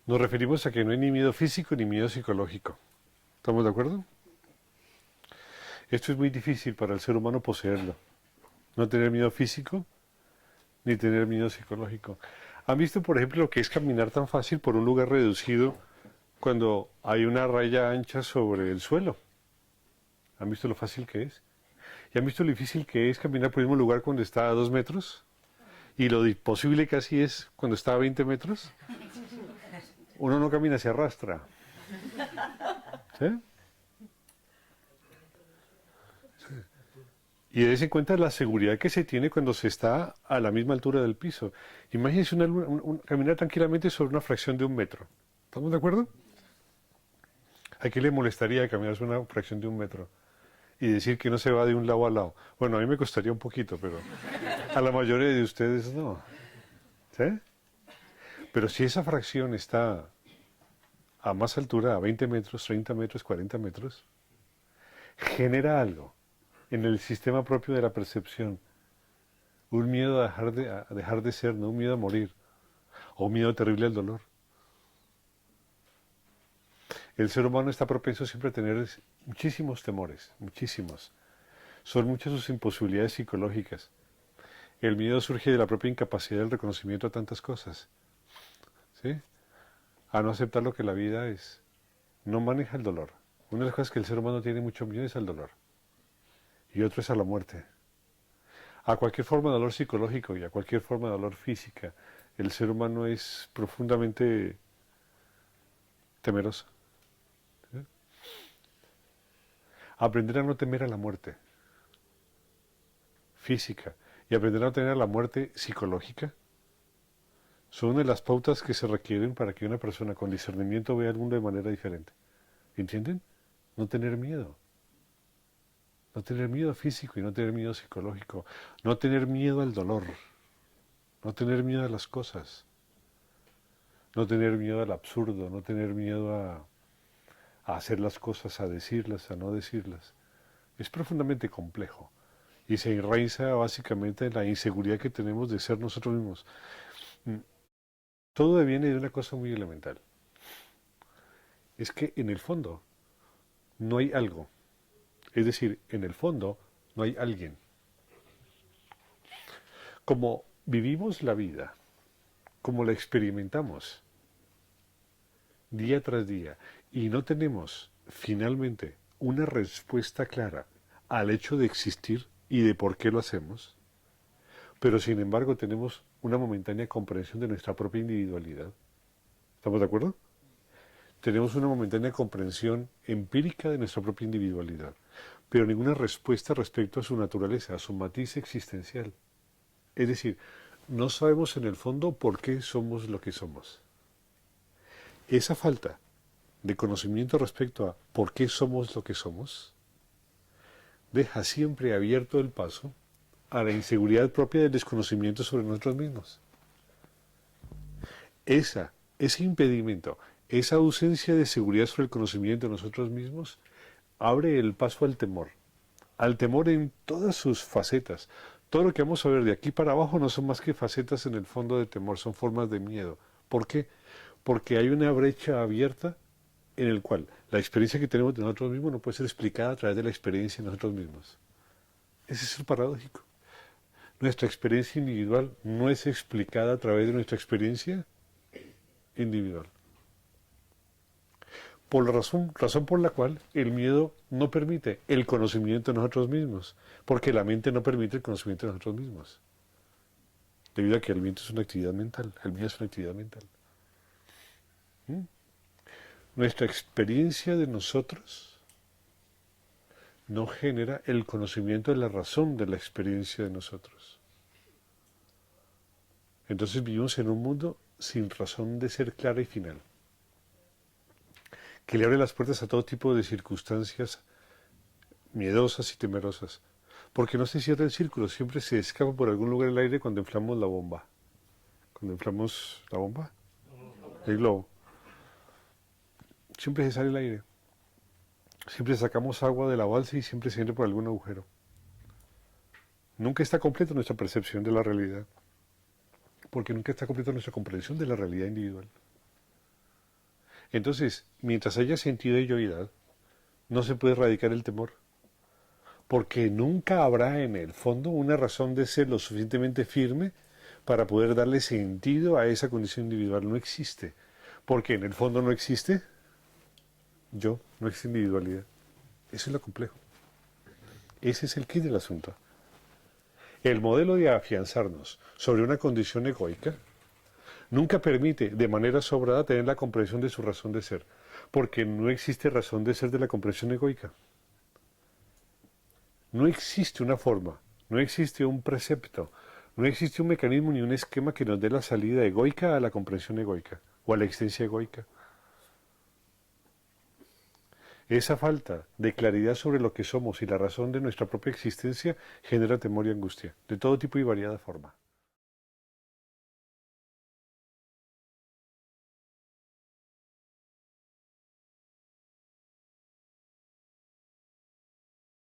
Nos referimos a que no hay ni miedo físico ni miedo psicológico. ¿Estamos de acuerdo? Esto es muy difícil para el ser humano poseerlo. No tener miedo físico ni tener miedo psicológico. ¿Han visto, por ejemplo, lo que es caminar tan fácil por un lugar reducido cuando hay una raya ancha sobre el suelo? ¿Han visto lo fácil que es? ¿Y han visto lo difícil que es caminar por el mismo lugar cuando está a 2 metros? ¿Y lo imposible que así es cuando está a 20 metros? Uno no camina, se arrastra. ¿Sí? Y dése cuenta de la seguridad que se tiene cuando se está a la misma altura del piso. Imagínense caminar tranquilamente sobre una fracción de 1 metro. ¿Estamos de acuerdo? ¿A qué le molestaría caminar sobre una fracción de 1 metro? Y decir que no se va de un lado a lado. Bueno, a mí me costaría un poquito, pero a la mayoría de ustedes no. ¿Sí? Pero si esa fracción está a más altura, a 20 metros, 30 metros, 40 metros, genera algo en el sistema propio de la percepción. Un miedo a dejar de ser, no un miedo a morir, o un miedo terrible al dolor. El ser humano está propenso siempre a tener muchísimos temores, muchísimos. Son muchas sus imposibilidades psicológicas. El miedo surge de la propia incapacidad del reconocimiento a tantas cosas, ¿sí? A no aceptar lo que la vida es. No maneja el dolor. Una de las cosas que el ser humano tiene mucho miedo es al dolor. Y otro es a la muerte. A cualquier forma de dolor psicológico y a cualquier forma de dolor física, el ser humano es profundamente temeroso. ¿Sí? Aprender a no temer a la muerte física y aprender a no temer a la muerte psicológica son una de las pautas que se requieren para que una persona con discernimiento vea el mundo de manera diferente. ¿Entienden? No tener miedo. No tener miedo físico y no tener miedo psicológico. No tener miedo al dolor. No tener miedo a las cosas. No tener miedo al absurdo. No tener miedo a hacer las cosas, a decirlas, a no decirlas. Es profundamente complejo y se enraiza básicamente en la inseguridad que tenemos de ser nosotros mismos. Todo viene de una cosa muy elemental. Es que en el fondo no hay algo. Es decir, en el fondo no hay alguien. Como vivimos la vida, como la experimentamos día tras día y no tenemos finalmente una respuesta clara al hecho de existir y de por qué lo hacemos, pero sin embargo tenemos una momentánea comprensión de nuestra propia individualidad. ¿Estamos de acuerdo? Tenemos una momentánea comprensión empírica de nuestra propia individualidad, pero ninguna respuesta respecto a su naturaleza, a su matiz existencial. Es decir, no sabemos en el fondo por qué somos lo que somos. Esa falta de conocimiento respecto a por qué somos lo que somos deja siempre abierto el paso a la inseguridad propia del desconocimiento sobre nosotros mismos. Ese impedimento, esa ausencia de seguridad sobre el conocimiento de nosotros mismos, abre el paso al temor en todas sus facetas. Todo lo que vamos a ver de aquí para abajo no son más que facetas en el fondo de temor, son formas de miedo. ¿Por qué? Porque hay una brecha abierta en el cual la experiencia que tenemos de nosotros mismos no puede ser explicada a través de la experiencia de nosotros mismos. Ese es el paradójico. Nuestra experiencia individual no es explicada a través de nuestra experiencia individual. Por la razón por la cual el miedo no permite el conocimiento de nosotros mismos, porque la mente no permite el conocimiento de nosotros mismos, debido a que el miedo es una actividad mental, el miedo es una actividad mental. ¿Mm? Nuestra experiencia de nosotros no genera el conocimiento de la razón de la experiencia de nosotros. Entonces vivimos en un mundo sin razón de ser clara y final, que le abre las puertas a todo tipo de circunstancias miedosas y temerosas, porque no se cierra el círculo, siempre se escapa por algún lugar el aire cuando inflamos la bomba. Cuando inflamos la bomba, el globo, siempre se sale el aire. Siempre sacamos agua de la balsa y siempre se entra por algún agujero. Nunca está completa nuestra percepción de la realidad, porque nunca está completa nuestra comprensión de la realidad individual. Entonces, mientras haya sentido de yoidad, no se puede erradicar el temor, porque nunca habrá en el fondo una razón de ser lo suficientemente firme para poder darle sentido a esa condición individual. No existe, porque en el fondo no existe yo, no existe individualidad. Eso es lo complejo. Ese es el quid del asunto. El modelo de afianzarnos sobre una condición egoica nunca permite de manera sobrada tener la comprensión de su razón de ser, porque no existe razón de ser de la comprensión egoica. No existe una forma, no existe un precepto, no existe un mecanismo ni un esquema que nos dé la salida egoica a la comprensión egoica o a la existencia egoica. Esa falta de claridad sobre lo que somos y la razón de nuestra propia existencia genera temor y angustia, de todo tipo y variada forma.